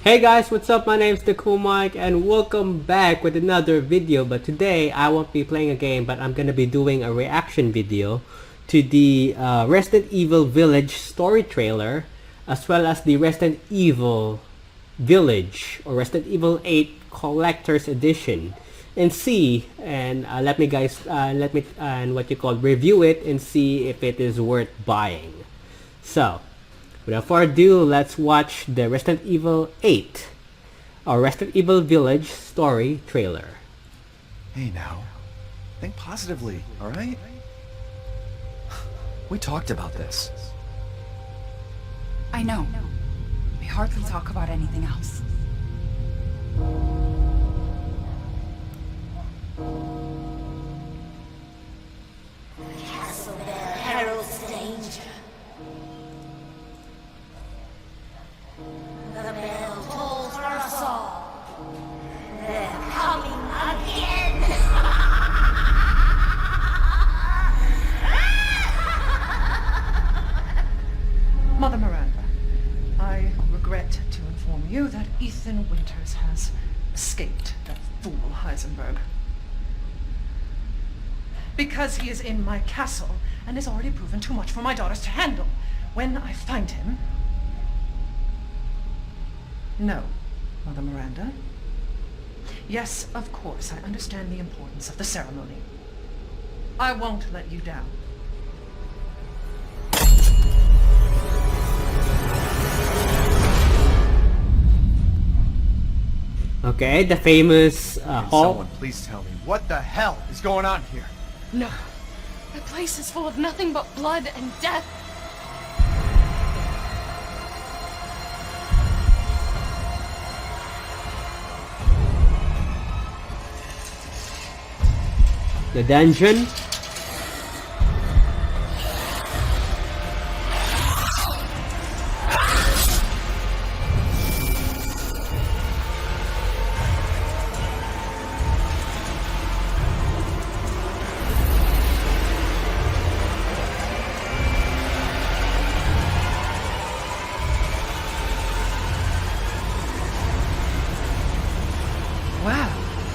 Hey guys, what's up? My name's Nicolas and welcome back with another video. But today I won't be playing a game, but I'm gonna be doing a reaction video to the Resident Evil Village story trailer, as well as the Resident Evil Village or Resident Evil 8 Collector's Edition, and see and let me what you call review it and see if it is worth buying. So without further ado, let's watch the Resident Evil 8 or Resident Evil Village story trailer. Hey now, think positively, alright? We talked about this. I know. We hardly talk about anything else. Castle Bell heralds danger. The bell tolls for us all. They're coming again. Mother Miranda, I regret to inform you that Ethan Winters has escaped that fool Heisenberg. Because he is in my castle and has already proven too much for my daughters to handle. When I find him... No, Mother Miranda. Yes, of course, I understand the importance of the ceremony. I won't let you down. Okay, the famous Can hall. someone please tell me what the hell is going on here? No. The place is full of nothing but blood and death. The dungeon.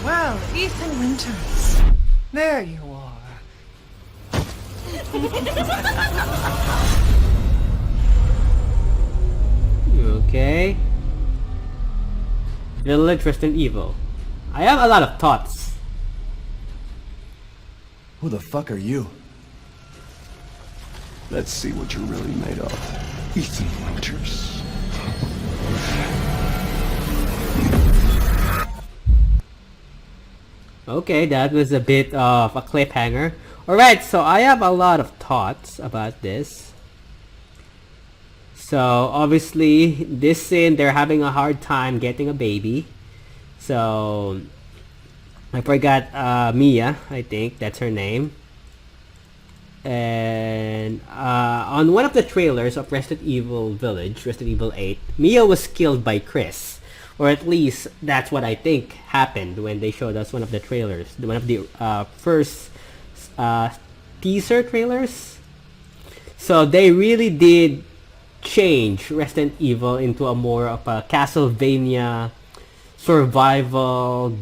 Well, Ethan Winters. There you are. Okay. Village Resident Evil. I have a lot of thoughts. Who the fuck are you? Let's see what you're really made of. Ethan Winters. Okay, that was a bit of a cliffhanger. Alright, so I have a lot of thoughts about this. So obviously this scene, they're having a hard time getting a baby. So I forgot Mia, I think that's her name. And on one of the trailers of Resident Evil Village, Resident Evil 8, Mia was killed by Chris. Or at least that's what I think happened when they showed us one of the trailers. One of the first teaser trailers. So they really did change Resident Evil into a more of a Castlevania survival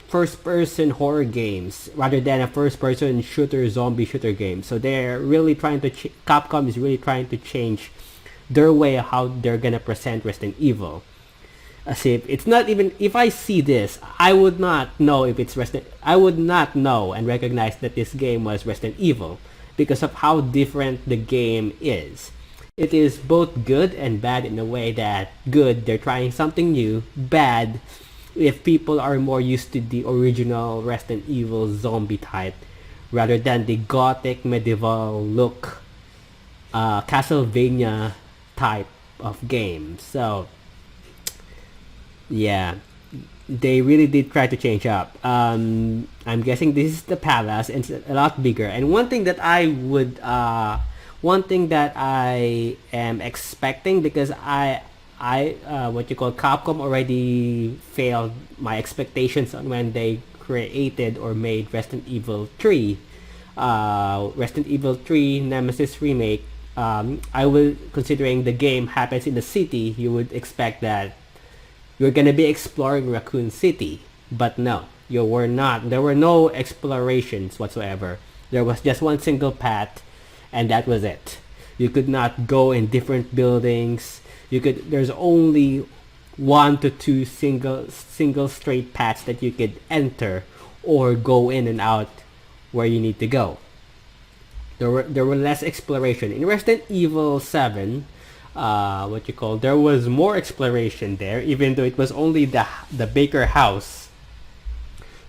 first-person horror games rather than a first-person shooter zombie shooter game. So they're really trying to Capcom is really trying to change their way of how they're gonna present Resident Evil. As if it's not even, if I see this, I would not know if it's I would not know and recognize that this game was Resident Evil because of how different the game is. It is both good and bad in a way that good, they're trying something new. Bad, if people are more used to the original Resident Evil zombie type rather than the gothic medieval look Castlevania type of game. So yeah, they really did try to change up. I'm guessing this is the palace and it's a lot bigger. And one thing that I am expecting, because what you call Capcom already failed my expectations on when they created or made Resident Evil 3. Resident Evil 3 Nemesis Remake I will, considering the game happens in the city, you would expect that you're gonna be exploring Raccoon City, but no, you were not. There were no explorations whatsoever. There was just one single path, and that was it. You could not go in different buildings. There's only 1 to 2 single straight paths that you could enter or go in and out where you need to go. There were less exploration in Resident Evil 7. There was more exploration there, even though it was only the Baker house.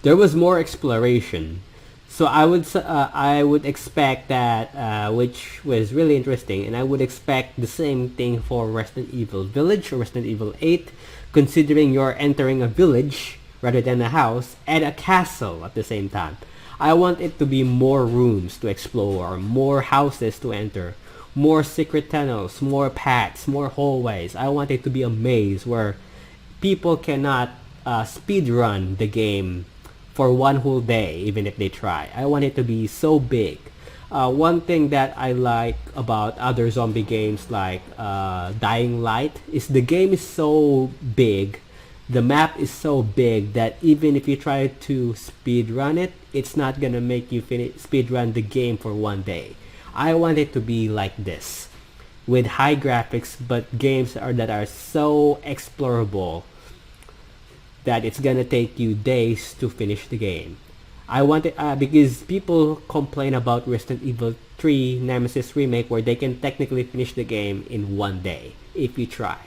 There was more exploration, so I would expect that, which was really interesting, and I would expect the same thing for Resident Evil Village or Resident Evil 8, considering you're entering a village rather than a house and a castle at the same time. I want it to be more rooms to explore, more houses to enter, more secret tunnels, more paths, more hallways. I want it to be a maze where people cannot speed run the game for one whole day, even if they try. I want it to be so big. One thing that I like about other zombie games like Dying Light is the game is so big, the map is so big that even if you try to speed run it, it's not gonna make you speed run the game for one day. I want it to be like this, with high graphics, but games that are so explorable that it's gonna take you days to finish the game. I want it because people complain about Resident Evil 3 Nemesis Remake, where they can technically finish the game in one day if you try.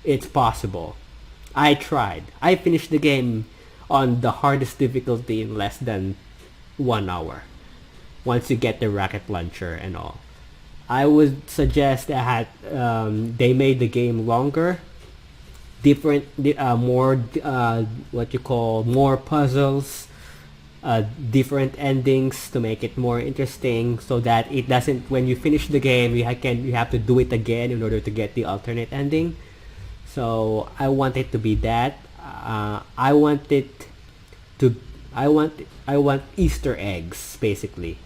It's possible. I tried. I finished the game on the hardest difficulty in less than 1 hour, once you get the rocket launcher and all. I would suggest that they made the game longer, more puzzles, different endings to make it more interesting, so that it doesn't, when you finish the game, you have to do it again in order to get the alternate ending. So I want it to be that. I want Easter eggs, basically.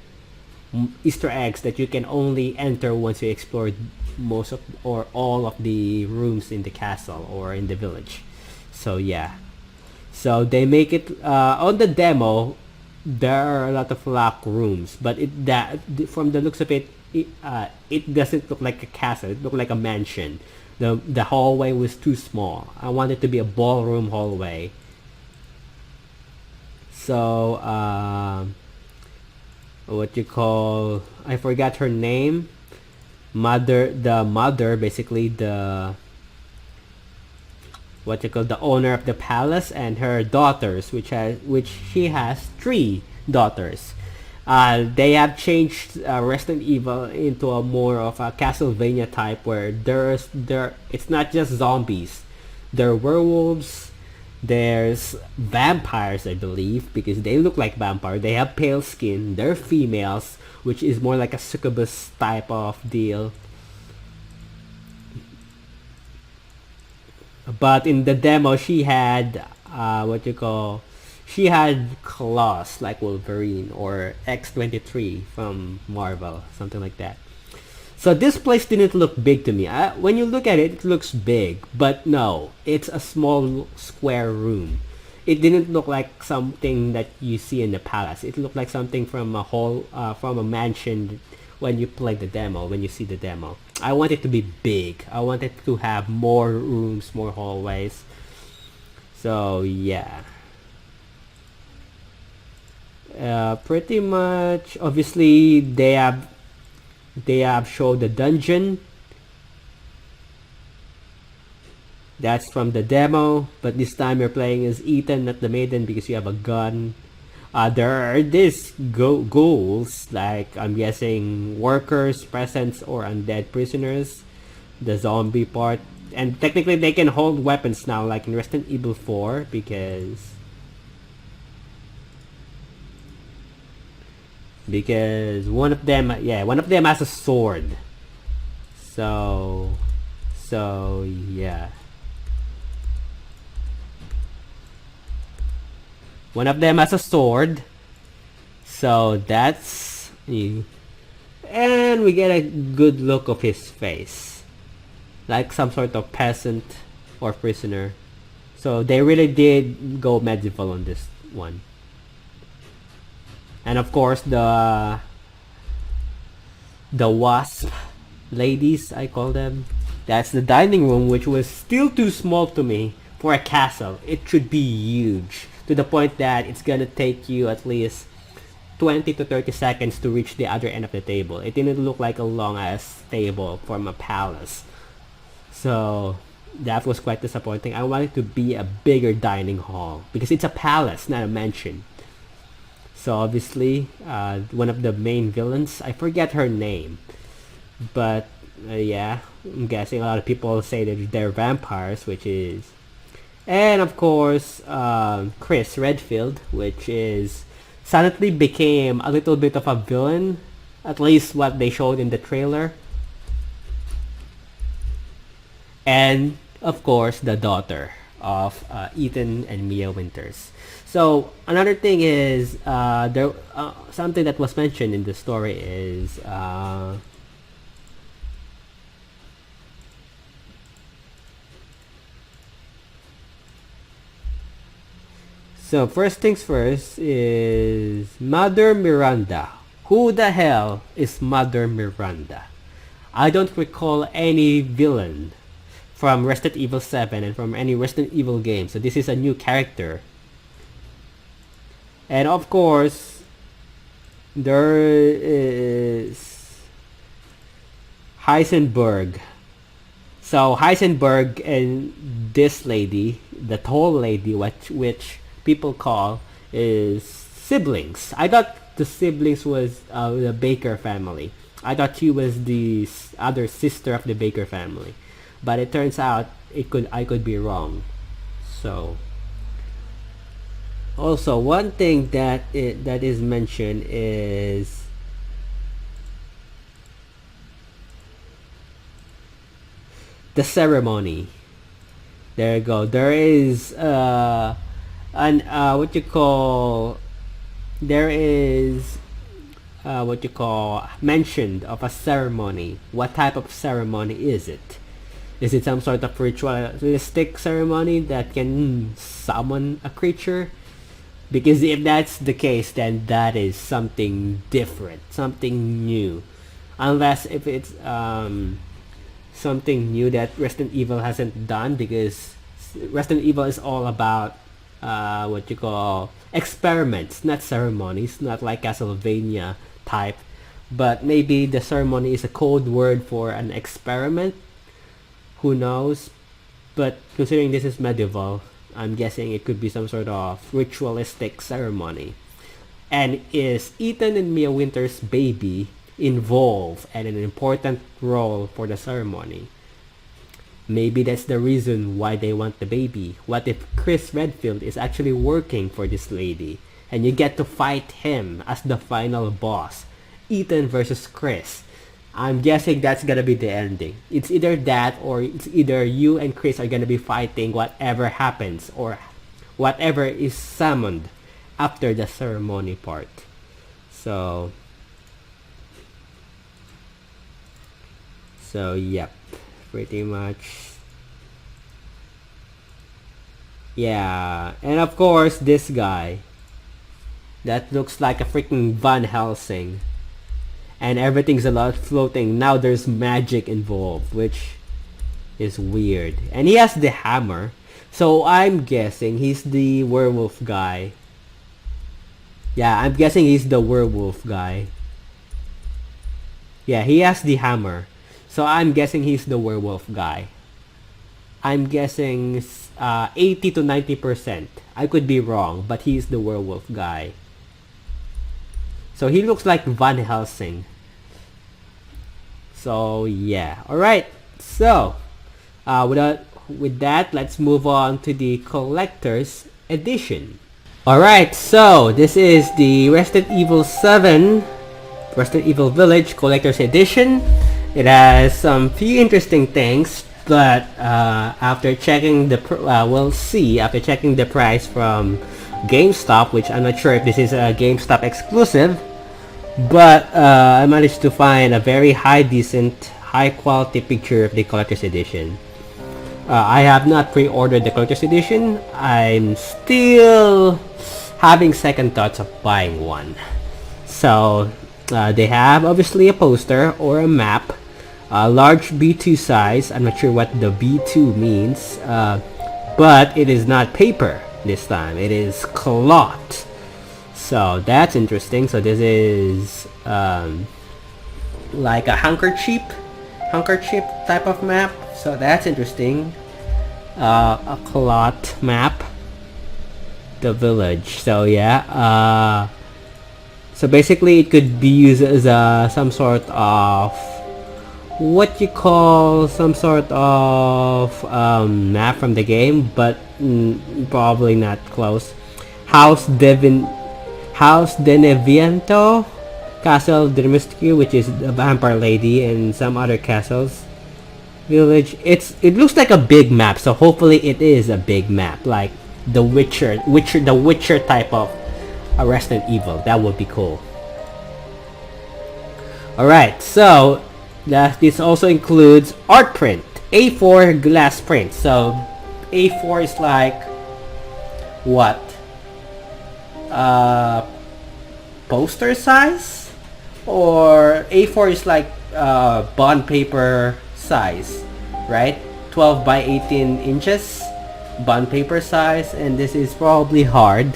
Easter eggs that you can only enter once you explore most of or all of the rooms in the castle or in the village. So yeah. So they make it on the demo. There are a lot of locked rooms, but from the looks of it, it doesn't look like a castle. It looked like a mansion. The hallway was too small. I want it to be a ballroom hallway. So I forgot her name. The mother, basically the owner of the palace, and her daughters, which she has 3 daughters. They have changed Resident Evil into a more of a Castlevania type, where it's not just zombies. There are werewolves, there's vampires, I believe, because they look like vampires. They have pale skin. They're females, which is more like a succubus type of deal. But in the demo, she had she had claws like Wolverine or X-23 from Marvel, something like that. So this place didn't look big to me. When you look at it, it looks big, but no, it's a small square room. It didn't look like something that you see in the palace. It looked like something from a mansion when you play the demo, when you see the demo. I want it to be big. I want it to have more rooms, more hallways. So yeah. Pretty much, obviously they have showed the dungeon. That's from the demo, but this time you're playing as Ethan, not the maiden, because you have a gun. There are these ghouls, like I'm guessing workers, peasants, or undead prisoners. The zombie part, and technically they can hold weapons now, like in Resident Evil 4, because one of them has a sword. So yeah. One of them has a sword. So that's and we get a good look of his face, like some sort of peasant or prisoner. So they really did go medieval on this one. And of course the wasp ladies, I call them. That's the dining room, which was still too small to me for a castle. It should be huge, to the point that it's gonna take you at least 20 to 30 seconds to reach the other end of the table. It didn't look like a long ass table from a palace. So that was quite disappointing. I wanted to be a bigger dining hall because it's a palace, not a mansion. So obviously, one of the main villains, I forget her name, but yeah, I'm guessing a lot of people say that they're vampires, which is, and of course, Chris Redfield, which is suddenly became a little bit of a villain, at least what they showed in the trailer. And of course, the daughter of Ethan and Mia Winters. So another thing is there something that was mentioned in the story is so first things first is Mother Miranda. Who the hell is Mother Miranda? I don't recall any villain from Resident Evil 7 and from any Resident Evil game, so this is a new character. And of course, there is Heisenberg. So Heisenberg and this lady, the tall lady, which people call is siblings. I thought the siblings was the Baker family. I thought she was the other sister of the Baker family, but it turns out I could be wrong. So also one thing that is mentioned is the ceremony. There you go. There is what you call mentioned of a ceremony. What type of ceremony is it? Is it some sort of ritualistic ceremony that can summon a creature? Because if that's the case, then that is something different, something new. Unless if it's something new that Resident Evil hasn't done, because Resident Evil is all about experiments, not ceremonies, not like Castlevania type. But maybe the ceremony is a code word for an experiment. Who knows? But considering this is medieval, I'm guessing it could be some sort of ritualistic ceremony. And is Ethan and Mia Winters' baby involved and an important role for the ceremony? Maybe that's the reason why they want the baby. What if Chris Redfield is actually working for this lady and you get to fight him as the final boss? Ethan versus Chris. I'm guessing that's gonna be the ending. It's either that or it's either you and Chris are gonna be fighting whatever happens or whatever is summoned after the ceremony part. So yep, pretty much. Yeah, and of course this guy that looks like a freaking Van Helsing. And everything's a lot floating. Now there's magic involved, which is weird. And he has the hammer. So I'm guessing he's the werewolf guy. Yeah, I'm guessing he's the werewolf guy. Yeah, he has the hammer. So I'm guessing he's the werewolf guy. I'm guessing 80 to 90%. I could be wrong, but he's the werewolf guy. So he looks like Van Helsing. So yeah, alright. So with that, let's move on to the collector's edition. Alright, so this is the Resident Evil 7 Resident Evil Village collector's edition. It has some few interesting things, but after checking the after checking the price from GameStop, which I'm not sure if this is a GameStop exclusive, But I managed to find a very high quality picture of the collector's edition. I have not pre-ordered the collector's edition. I'm still having second thoughts of buying one. So they have obviously a poster or a map, a large B2 size. I'm not sure what the B2 means, but it is not paper this time. It is cloth. So that's interesting. So this is like a handkerchief type of map. So that's interesting. A cloth map. The village. So yeah. So basically, it could be used as some sort of what you call some sort of map from the game, but probably not close. House Deneviento, Castle Dermistru, which is the vampire lady, and some other castles. Village. It looks like a big map, so hopefully it is a big map, like the Witcher type of a Resident Evil. That would be cool. Alright, so this also includes art print, A4 glass print. So A4 is like what? Poster size? Or A4 is like bond paper size, right? 12 by 18 inches bond paper size, and this is probably hard,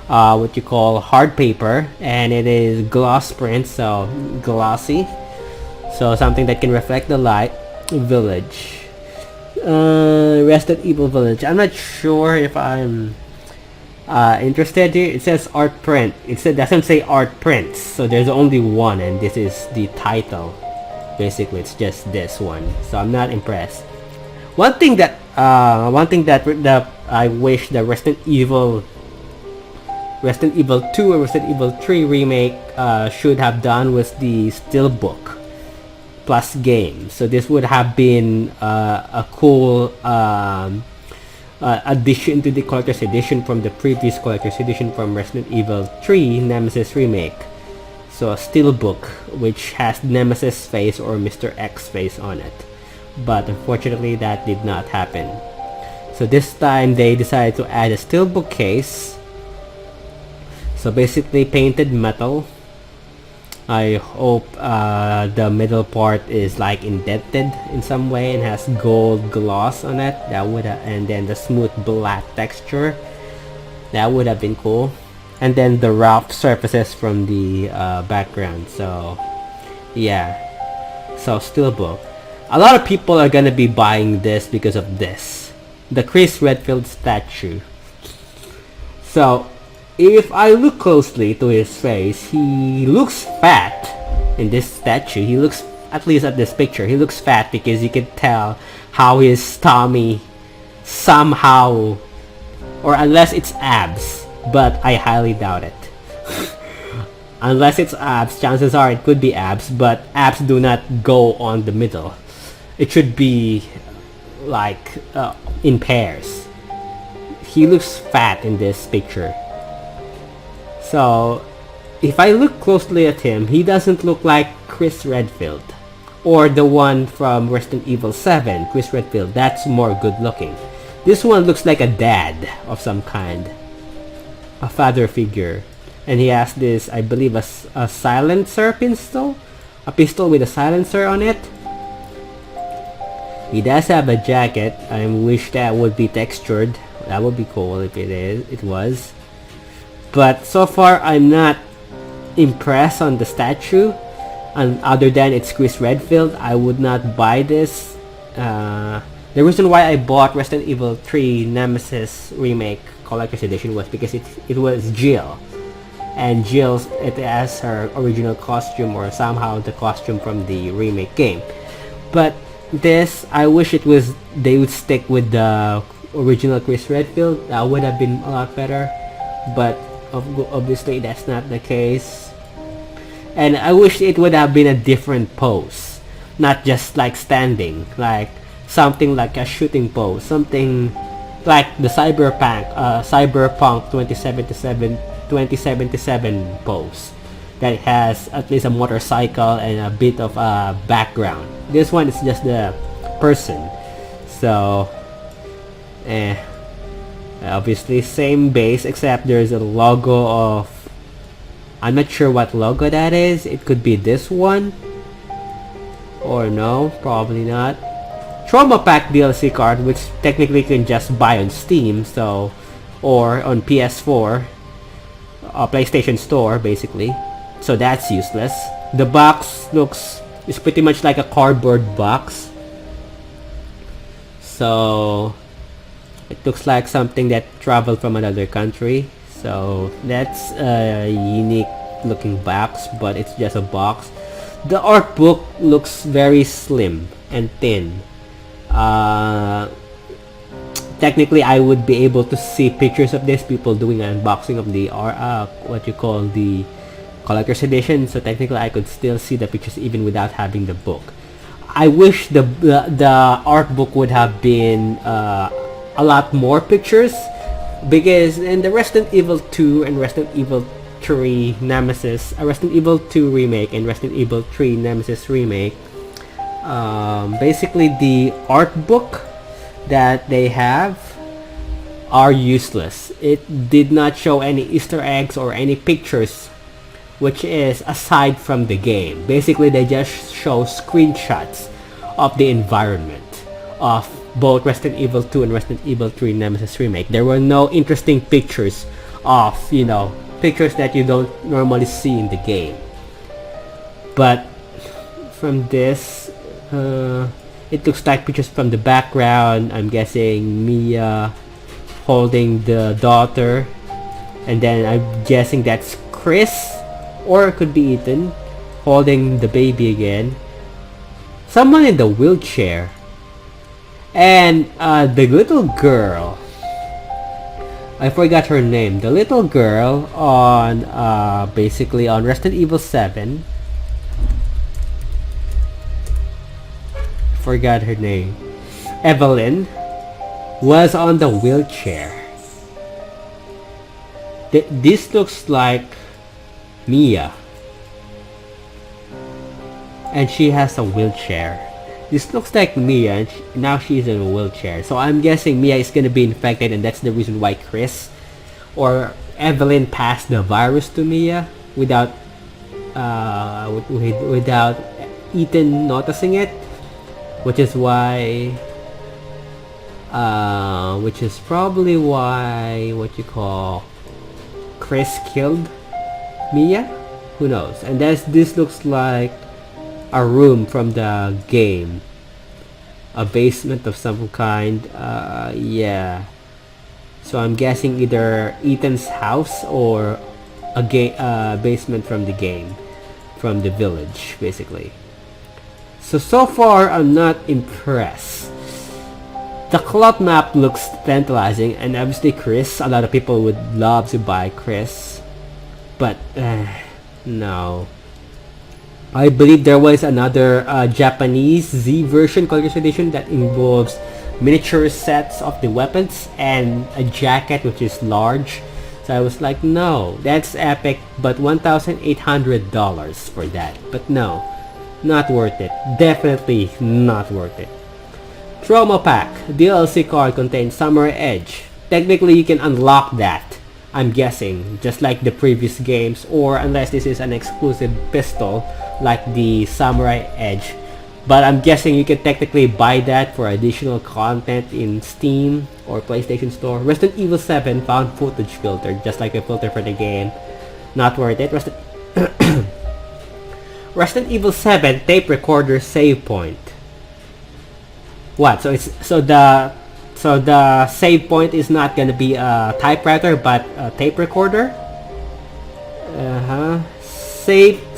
what you call hard paper, and it is gloss print, so glossy, so something that can reflect the light. Village, Resident Evil Village. I'm not sure if I'm interested here. It says art print. It doesn't say art prints, so there's only one, and this is the title. Basically, it's just this one, so I'm not impressed. One thing that I wish the Resident Evil 2 or Resident Evil 3 remake should have done was the steelbook plus game. So this would have been a cool addition to the collector's edition from the previous collector's edition from Resident Evil 3 Nemesis remake. So a steelbook which has Nemesis face or Mr. X face on it. But unfortunately that did not happen. So this time they decided to add a steelbook case. So basically painted metal. I hope the middle part is like indented in some way and has gold gloss on it. That would and then the smooth black texture. That would have been cool. And then the rough surfaces from the background. So yeah, so steelbook. A lot of people are gonna be buying this because of this, the Chris Redfield statue. So if I look closely to his face, he looks fat in this statue. He looks, at least at this picture, he looks fat because you can tell how his tummy somehow, or unless it's abs, but I highly doubt it. Unless it's abs, chances are it could be abs, but abs do not go on the middle. It should be like in pairs. He looks fat in this picture. So if I look closely at him, he doesn't look like Chris Redfield or the one from Resident Evil 7, Chris Redfield. That's more good looking. This one looks like a dad of some kind, a father figure, and he has this, I believe, a silencer pistol, a pistol with a silencer on it. He does have a jacket. I wish that would be textured. That would be cool if it was. But so far I'm not impressed on the statue, and other than it's Chris Redfield, I would not buy this. The reason why I bought Resident Evil 3 Nemesis Remake Collector's Edition was because it was Jill, and Jill's, it has her original costume or somehow the costume from the remake game. But this, I wish they would stick with the original Chris Redfield. That would have been a lot better, but obviously that's not the case. And I wish it would have been a different pose, not just like standing, like something like a shooting pose, something like the Cyberpunk 2077 pose. that has at least a motorcycle and a bit of a background. This one is just the person. So obviously same base, except there's a logo of, I'm not sure what logo that is. It could be this one, or no, probably not. Trauma Pack DLC card, which technically you can just buy on Steam, so, or on PS4, PlayStation Store basically. So that's useless. The box is pretty much like a cardboard box. So it looks like something that traveled from another country. So that's a unique looking box, but it's just a box. The art book looks very slim and thin. Technically I would be able to see pictures of this, people doing an unboxing of the what you call the collector's edition, so technically I could still see the pictures even without having the book. I wish the art book would have been a lot more pictures, because in the Resident Evil 2 and Resident Evil 3 Nemesis, Resident Evil 2 remake and Resident Evil 3 Nemesis remake, basically the art book that they have are useless. It did not show any Easter eggs or any pictures, which is aside from the game. Basically they just show screenshots of the environment of both Resident Evil 2 and Resident Evil 3 Nemesis remake. There were no interesting pictures of, you know, pictures that you don't normally see in the game. But from this, it looks like pictures from the background. I'm guessing Mia holding the daughter, and then I'm guessing that's Chris, or it could be Ethan holding the baby again. Someone in the wheelchair, and the little girl, I forgot her name. The little girl on basically on Resident Evil 7. Forgot her name. Evelyn was on the wheelchair. This looks like Mia, and she has a wheelchair. This looks like Mia, and now she's in a wheelchair. So I'm guessing Mia is gonna be infected, and that's the reason why Chris or Evelyn passed the virus to Mia without without Ethan noticing it, which is why, which is probably why what you call Chris killed Mia. Who knows? And this looks like a room from the game, a basement of some kind. Yeah, so I'm guessing either Ethan's house or a basement from the game, from the village basically. So far I'm not impressed. The cloth map looks tantalizing, and obviously Chris, a lot of people would love to buy Chris, but no. I believe there was another Japanese Z version collector's edition that involves miniature sets of the weapons and a jacket which is large. So I was like, no, that's epic, but $1,800 for that. But no, not worth it. Definitely not worth it. Trauma Pack DLC card contains Samurai Edge. Technically you can unlock that, I'm guessing, just like the previous games, or unless this is an exclusive pistol like the Samurai Edge. But I'm guessing you can technically buy that for additional content in Steam or PlayStation Store. Resident Evil 7 found footage filter, just like a filter for the game. Not worth it. Resident Evil 7 tape recorder save point. What? So the save point is not gonna be a typewriter but a tape recorder?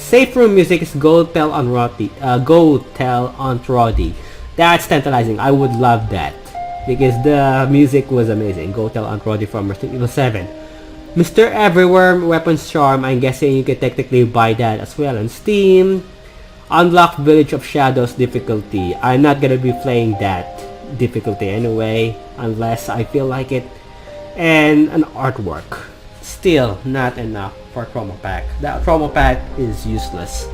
Safe room music is Go Tell on Roddy. That's tantalizing. I would love that, because the music was amazing. Go Tell on Roddy from Resident Evil 7. Mr. Everywhere Weapons Charm, I'm guessing you can technically buy that as well on Steam. Unlock Village of Shadows difficulty. I'm not gonna be playing that difficulty anyway, unless I feel like it. And an artwork. Still not enough for promo pack. That promo pack is useless.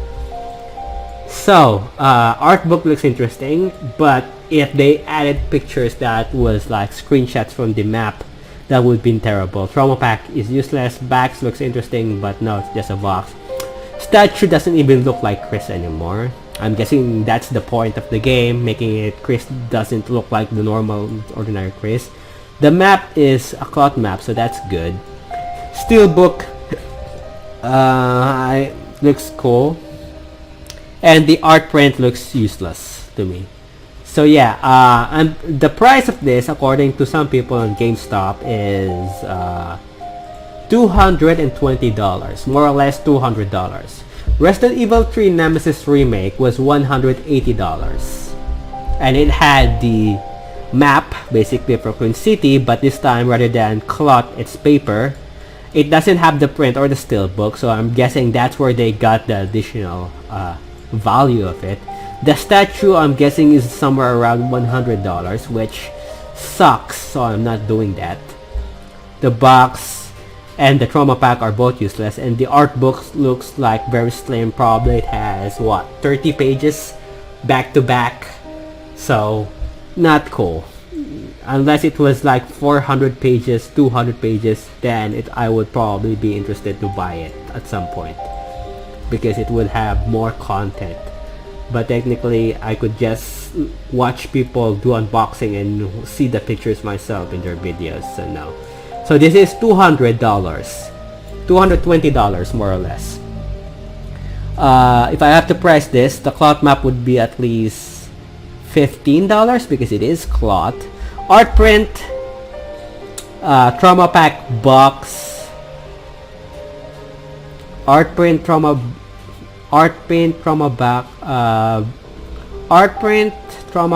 So, art book looks interesting, but if they added pictures that was like screenshots from the map, that would be terrible. Promo pack is useless. Backs looks interesting, but no, it's just a box. Statue doesn't even look like Chris anymore. I'm guessing that's the point of the game, making it Chris doesn't look like the normal, ordinary Chris. The map is a cloth map, so that's good. Steelbook looks cool. And the art print looks useless to me. So yeah, and the price of this, according to some people on GameStop, is $220, more or less $200. Resident Evil 3 Nemesis Remake was $180, and it had the map basically for Queen City, but this time rather than cloth, it's paper. It doesn't have the print or the steelbook, so I'm guessing that's where they got the additional value of it. The statue, I'm guessing, is somewhere around $100, which sucks, so I'm not doing that. The box and the trauma pack are both useless, and the art book looks like very slim. Probably it has, what, 30 pages back to back, so not cool. Unless it was like 400 pages, 200 pages, then I would probably be interested to buy it at some point, because it would have more content. But technically, I could just watch people do unboxing and see the pictures myself in their videos, so no. So this is $200, $220 more or less. If I have to price this, the cloth map would be at least $15 because it is cloth. Art print, trauma pack box, art print trauma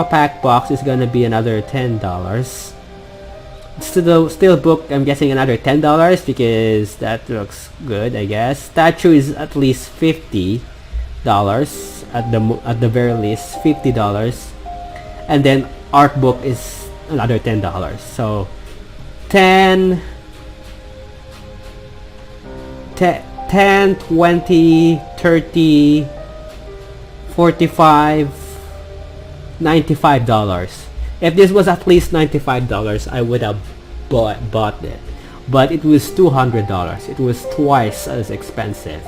pack box is gonna be another $10. Steelbook, I'm guessing another $10 because that looks good, I guess. Statue is at least $50 at the very least, $50, and then art book is another $10. So 10, 20, 30, 45, $95. If this was at least $95, I would have bought it. But it was $200. It was twice as expensive.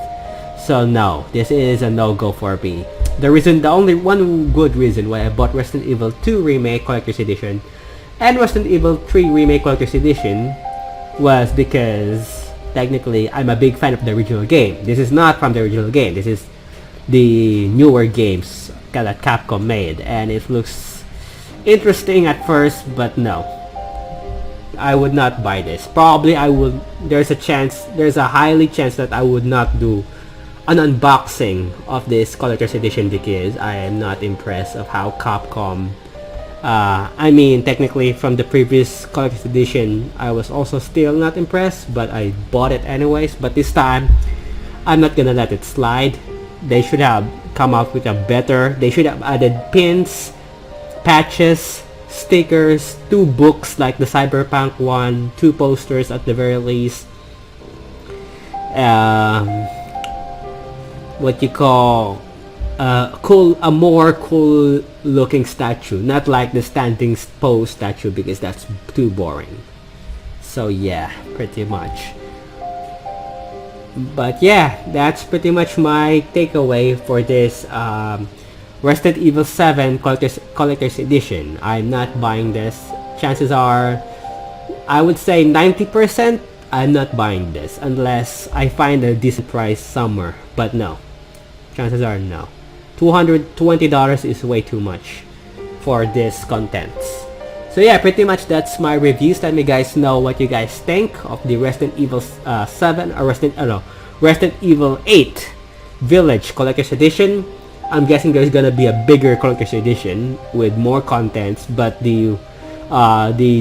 So no, this is a no-go for me. The only one good reason why I bought Resident Evil 2 Remake Collector's Edition and Resident Evil 3 Remake Collector's Edition was because technically I'm a big fan of the original game. This is not from the original game. This is the newer games that Capcom made, and it looks interesting at first, but no, I would not buy this. Probably I would. There's a highly chance that I would not do an unboxing of this collector's edition because I am not impressed of how Capcom. I mean, technically from the previous collector's edition, I was also still not impressed, but I bought it anyways. But this time, I'm not gonna let it slide. They should have come out with a better. They should have added pins, patches, stickers, 2 books like the Cyberpunk one, 2 posters at the very least. What you call a more cool looking statue, not like the standing pose statue because that's too boring. So yeah, pretty much. But yeah, that's pretty much my takeaway for this Resident Evil 7 Collector's Edition. I'm not buying this. Chances are, I would say 90% I'm not buying this unless I find a decent price somewhere. But no, chances are no. $220 is way too much for this contents. So yeah, pretty much that's my reviews. Let me guys know what you guys think of the Resident Evil 7 or Resident Evil 8 Village Collector's Edition. I'm guessing there's gonna be a bigger Collector's Edition with more contents, but the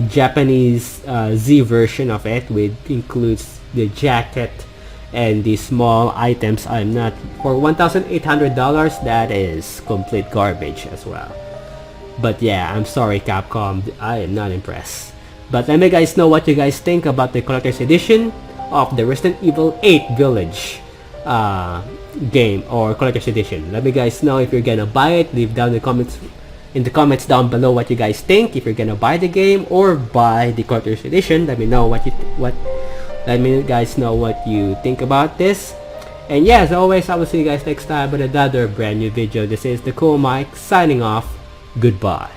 Japanese Z version of it, which includes the jacket and the small items, I'm not for $1,800. That is complete garbage as well. But yeah, I'm sorry Capcom, I am not impressed. But let me guys know what you guys think about the Collector's Edition. of the Resident Evil 8 Village game or collector's edition. Let me guys know if you're gonna buy it. Leave down in the comments down below what you guys think, if you're gonna buy the game or buy the collector's edition. Let me know let me guys know what you think about this. And yeah, as always, I will see you guys next time with another brand new video. This is the Cool Mike signing off. Goodbye.